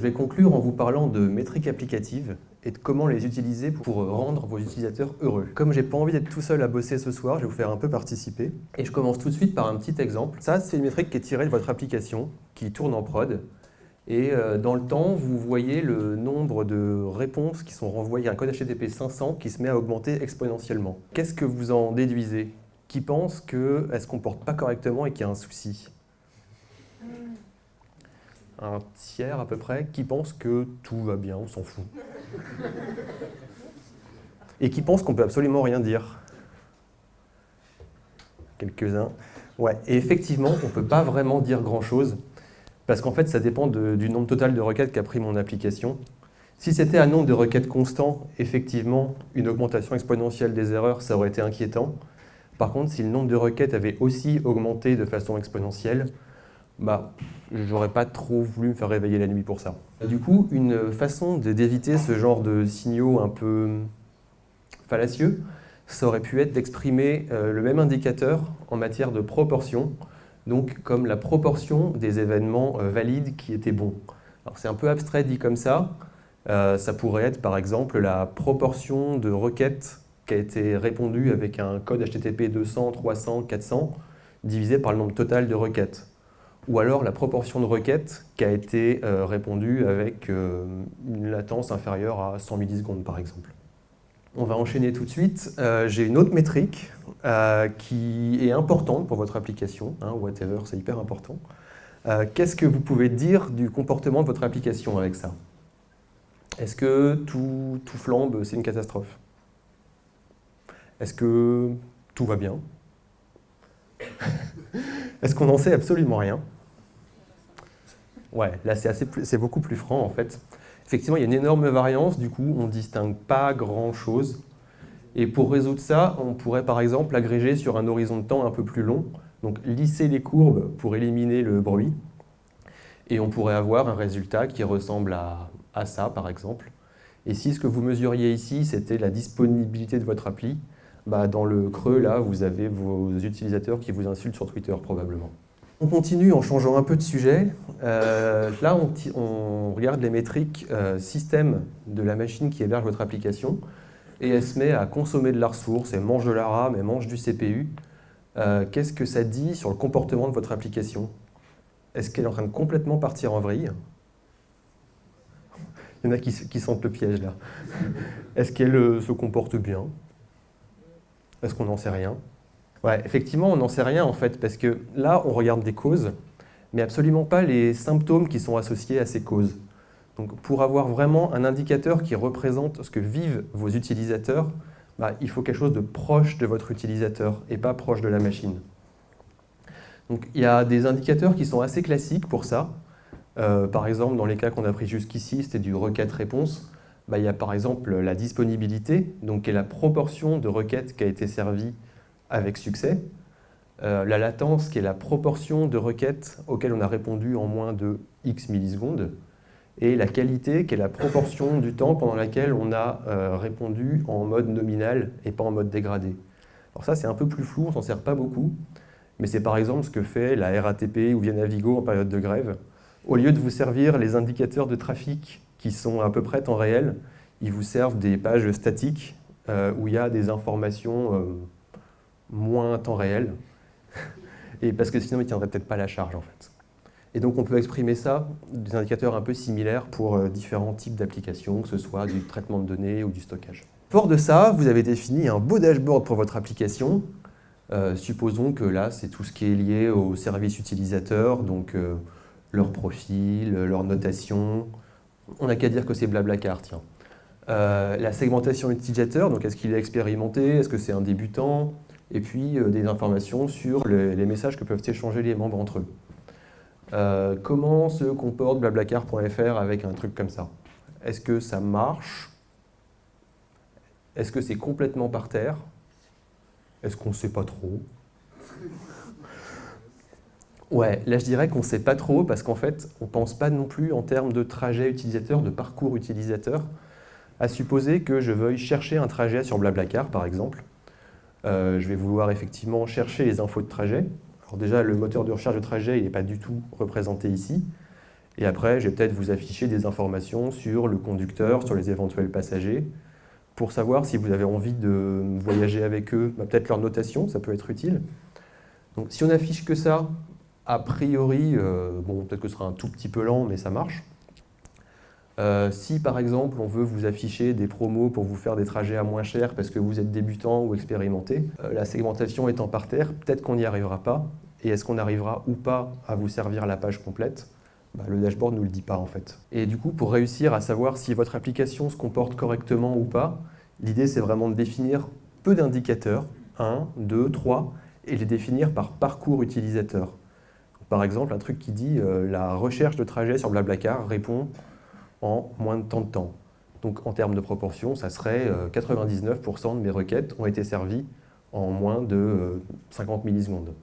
vais conclure en vous parlant de métriques applicatives et de comment les utiliser pour rendre vos utilisateurs heureux. Comme j'ai pas envie d'être tout seul à bosser ce soir, je vais vous faire un peu participer. Et je commence tout de suite par un petit exemple. Ça, c'est une métrique qui est tirée de votre application, qui tourne en prod. Et dans le temps, vous voyez le nombre de réponses qui sont renvoyées à un code HTTP 500 qui se met à augmenter exponentiellement. Qu'est-ce que vous en déduisez? Qui pense qu'elle ne se comporte pas correctement et qu'il y a un souci? Un tiers à peu près qui pense que tout va bien, on s'en fout. Et qui pense qu'on peut absolument rien dire. Quelques-uns. Ouais, et effectivement, on ne peut pas vraiment dire grand-chose, parce qu'en fait, ça dépend du nombre total de requêtes qu'a pris mon application. Si c'était un nombre de requêtes constant, effectivement, une augmentation exponentielle des erreurs, ça aurait été inquiétant. Par contre, si le nombre de requêtes avait aussi augmenté de façon exponentielle, j'aurais pas trop voulu me faire réveiller la nuit pour ça. Du coup, une façon d'éviter ce genre de signaux un peu fallacieux, ça aurait pu être d'exprimer le même indicateur en matière de proportion, donc comme la proportion des événements valides qui étaient bons. Alors c'est un peu abstrait dit comme ça, ça pourrait être par exemple la proportion de requêtes qui a été répondue avec un code HTTP 200, 300, 400, divisé par le nombre total de requêtes. Ou alors la proportion de requêtes qui a été répondue avec une latence inférieure à 100 millisecondes, par exemple. On va enchaîner tout de suite. J'ai une autre métrique qui est importante pour votre application, whatever, c'est hyper important. Qu'est-ce que vous pouvez dire du comportement de votre application avec ça? Est-ce que tout flambe, c'est une catastrophe? Est-ce que tout va bien? Est-ce qu'on n'en sait absolument rien? Ouais, là c'est beaucoup plus franc en fait. Effectivement, il y a une énorme variance, du coup on ne distingue pas grand-chose. Et pour résoudre ça, on pourrait par exemple l'agréger sur un horizon de temps un peu plus long, donc lisser les courbes pour éliminer le bruit. Et on pourrait avoir un résultat qui ressemble à ça par exemple. Et si ce que vous mesuriez ici, c'était la disponibilité de votre appli, dans le creux là, vous avez vos utilisateurs qui vous insultent sur Twitter probablement. On continue en changeant un peu de sujet. Là, on regarde les métriques système de la machine qui héberge votre application et elle se met à consommer de la ressource, elle mange de la RAM, elle mange du CPU. Qu'est-ce que ça dit sur le comportement de votre application? Est-ce qu'elle est en train de complètement partir en vrille? Il y en a qui sentent le piège là. Est-ce qu'elle se comporte bien? Est-ce qu'on n'en sait rien? Ouais, effectivement, on n'en sait rien en fait, parce que là, on regarde des causes, mais absolument pas les symptômes qui sont associés à ces causes. Donc, pour avoir vraiment un indicateur qui représente ce que vivent vos utilisateurs, il faut quelque chose de proche de votre utilisateur et pas proche de la machine. Donc, il y a des indicateurs qui sont assez classiques pour ça. Par exemple, dans les cas qu'on a pris jusqu'ici, c'était du requête-réponse. Il y a par exemple la disponibilité, donc qui est la proportion de requêtes qui a été servie avec succès, la latence qui est la proportion de requêtes auxquelles on a répondu en moins de X millisecondes, et la qualité qui est la proportion du temps pendant laquelle on a répondu en mode nominal et pas en mode dégradé. Alors ça c'est un peu plus flou, on s'en sert pas beaucoup, mais c'est par exemple ce que fait la RATP ou Via Navigo en période de grève. Au lieu de vous servir les indicateurs de trafic qui sont à peu près temps réel, ils vous servent des pages statiques où il y a des informations moins temps réel, et parce que sinon il ne tiendrait peut-être pas la charge en fait. Et donc on peut exprimer ça, des indicateurs un peu similaires pour différents types d'applications, que ce soit du traitement de données ou du stockage. Fort de ça, vous avez défini un beau dashboard pour votre application. Supposons que là c'est tout ce qui est lié au service utilisateur, donc leur profil, leur notation. On n'a qu'à dire que c'est Blablacar, tiens. La segmentation utilisateur, donc est-ce qu'il est expérimenté, est-ce que c'est un débutant? Et puis des informations sur les messages que peuvent échanger les membres entre eux. Comment se comporte blablacar.fr avec un truc comme ça? Est-ce que ça marche? Est-ce que c'est complètement par terre? Est-ce qu'on ne sait pas trop? Ouais, là je dirais qu'on ne sait pas trop parce qu'en fait, on ne pense pas non plus en termes de trajet utilisateur, de parcours utilisateur, à supposer que je veuille chercher un trajet sur Blablacar par exemple. Je vais vouloir effectivement chercher les infos de trajet. Alors déjà, le moteur de recherche de trajet, il n'est pas du tout représenté ici. Et après, je vais peut-être vous afficher des informations sur le conducteur, sur les éventuels passagers, pour savoir si vous avez envie de voyager avec eux, peut-être leur notation, ça peut être utile. Donc si on affiche que ça, a priori, bon, peut-être que ce sera un tout petit peu lent, mais ça marche. Si par exemple on veut vous afficher des promos pour vous faire des trajets à moins cher parce que vous êtes débutant ou expérimenté, la segmentation étant par terre, peut-être qu'on n'y arrivera pas. Et est-ce qu'on arrivera ou pas à vous servir la page complète? Le dashboard ne nous le dit pas en fait. Et du coup, pour réussir à savoir si votre application se comporte correctement ou pas, l'idée c'est vraiment de définir peu d'indicateurs, 1, 2, 3, et les définir par parcours utilisateur. Par exemple, un truc qui dit la recherche de trajet sur Blablacar répond en moins de temps de temps. Donc en termes de proportion, ça serait 99% de mes requêtes ont été servies en moins de 50 millisecondes.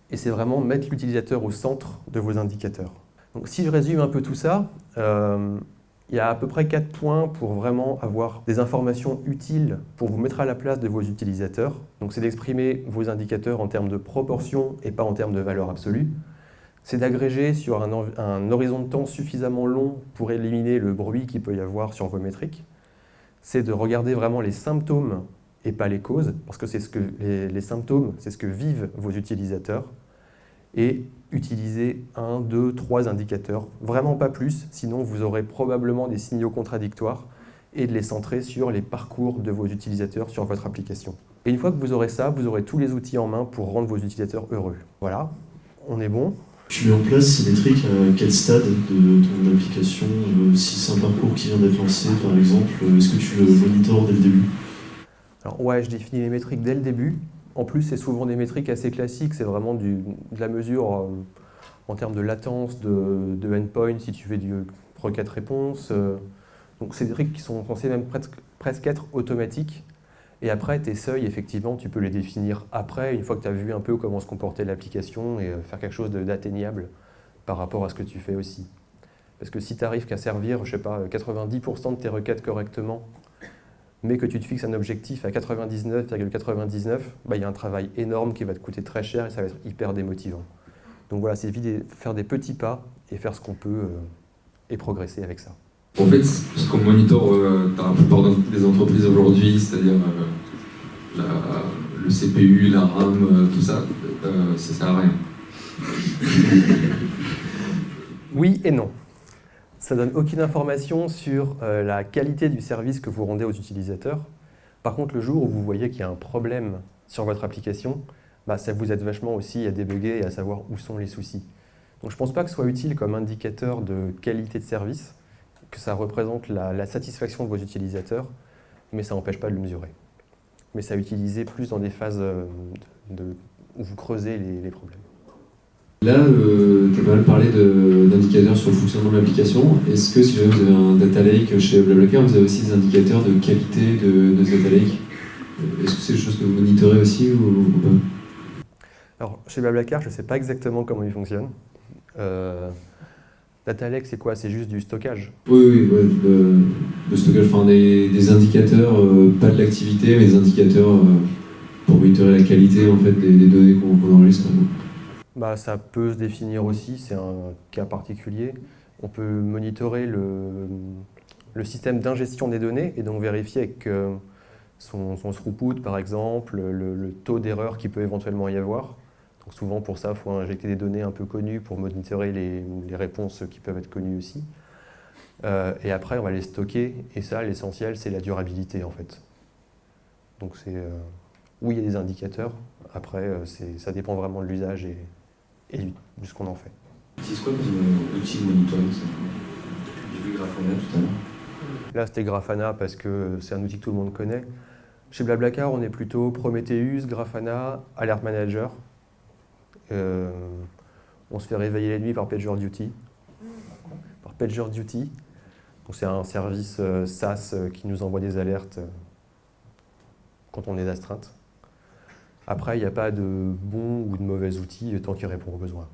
Et c'est vraiment mettre l'utilisateur au centre de vos indicateurs. Donc si je résume un peu tout ça, il y a à peu près 4 points pour vraiment avoir des informations utiles pour vous mettre à la place de vos utilisateurs. Donc c'est d'exprimer vos indicateurs en termes de proportion et pas en termes de valeur absolue. C'est d'agréger sur un horizon de temps suffisamment long pour éliminer le bruit qu'il peut y avoir sur vos métriques. C'est de regarder vraiment les symptômes et pas les causes, parce que c'est les symptômes, c'est ce que vivent vos utilisateurs. Et utiliser 1, 2, 3 indicateurs, vraiment pas plus, sinon vous aurez probablement des signaux contradictoires, et de les centrer sur les parcours de vos utilisateurs sur votre application. Et une fois que vous aurez ça, vous aurez tous les outils en main pour rendre vos utilisateurs heureux. Voilà, on est bon. Tu mets en place ces métriques à quel stade de ton application? Si c'est un parcours qui vient d'être lancé, par exemple, est-ce que tu le monitores dès le début? Alors ouais, je définis les métriques dès le début. En plus, c'est souvent des métriques assez classiques, c'est vraiment de la mesure en termes de latence, de endpoint, si tu fais du requête-réponse. Donc c'est des métriques qui sont censées même presque être automatiques. Et après, tes seuils, effectivement, tu peux les définir après, une fois que tu as vu un peu comment se comportait l'application et faire quelque chose d'atteignable par rapport à ce que tu fais aussi. Parce que si tu n'arrives qu'à servir, je sais pas, 90% de tes requêtes correctement, mais que tu te fixes un objectif à 99,99, il y a un travail énorme qui va te coûter très cher et ça va être hyper démotivant. Donc voilà, c'est vite de faire des petits pas et faire ce qu'on peut et progresser avec ça. En fait, ce qu'on monitore dans la plupart des entreprises aujourd'hui, c'est-à-dire le CPU, la RAM, tout ça, ça sert à rien. Oui et non. Ça ne donne aucune information sur la qualité du service que vous rendez aux utilisateurs. Par contre, le jour où vous voyez qu'il y a un problème sur votre application, ça vous aide vachement aussi à débugger et à savoir où sont les soucis. Donc je ne pense pas que ce soit utile comme indicateur de qualité de service, que ça représente la satisfaction de vos utilisateurs, mais ça n'empêche pas de le mesurer. Mais ça à utiliser plus dans des phases où vous creusez les problèmes. Là, tu as pas mal parlé d'indicateurs sur le fonctionnement de l'application. Est-ce que si jamais vous avez un data lake chez Blablacar, vous avez aussi des indicateurs de qualité de ce data lake? Est-ce que c'est des choses que vous monitorez aussi ou pas? Alors, chez Blablacar, je ne sais pas exactement comment il fonctionne. Data lake, c'est quoi? C'est juste du stockage? Oui, le stockage, enfin des indicateurs, pas de l'activité, mais des indicateurs pour monitorer la qualité en fait, des données qu'on enregistre. Ça peut se définir aussi, c'est un cas particulier. On peut monitorer le système d'ingestion des données et donc vérifier avec son throughput, par exemple, le taux d'erreur qu'il peut éventuellement y avoir. Donc souvent, pour ça, il faut injecter des données un peu connues pour monitorer les réponses qui peuvent être connues aussi. Et après, on va les stocker. Et ça, l'essentiel, c'est la durabilité, en fait. Donc oui, il y a des indicateurs. Après, ça dépend vraiment de l'usage et de ce qu'on en fait. Tu utilises quoi comme outil de monitoring? J'ai vu Grafana tout à l'heure. Là, c'était Grafana parce que c'est un outil que tout le monde connaît. Chez Blablacar, on est plutôt Prometheus, Grafana, Alert Manager. On se fait réveiller la nuit par PagerDuty. C'est un service SaaS qui nous envoie des alertes quand on est d'astreinte. Après, il n'y a pas de bon ou de mauvais outils tant qu'il répond aux besoins.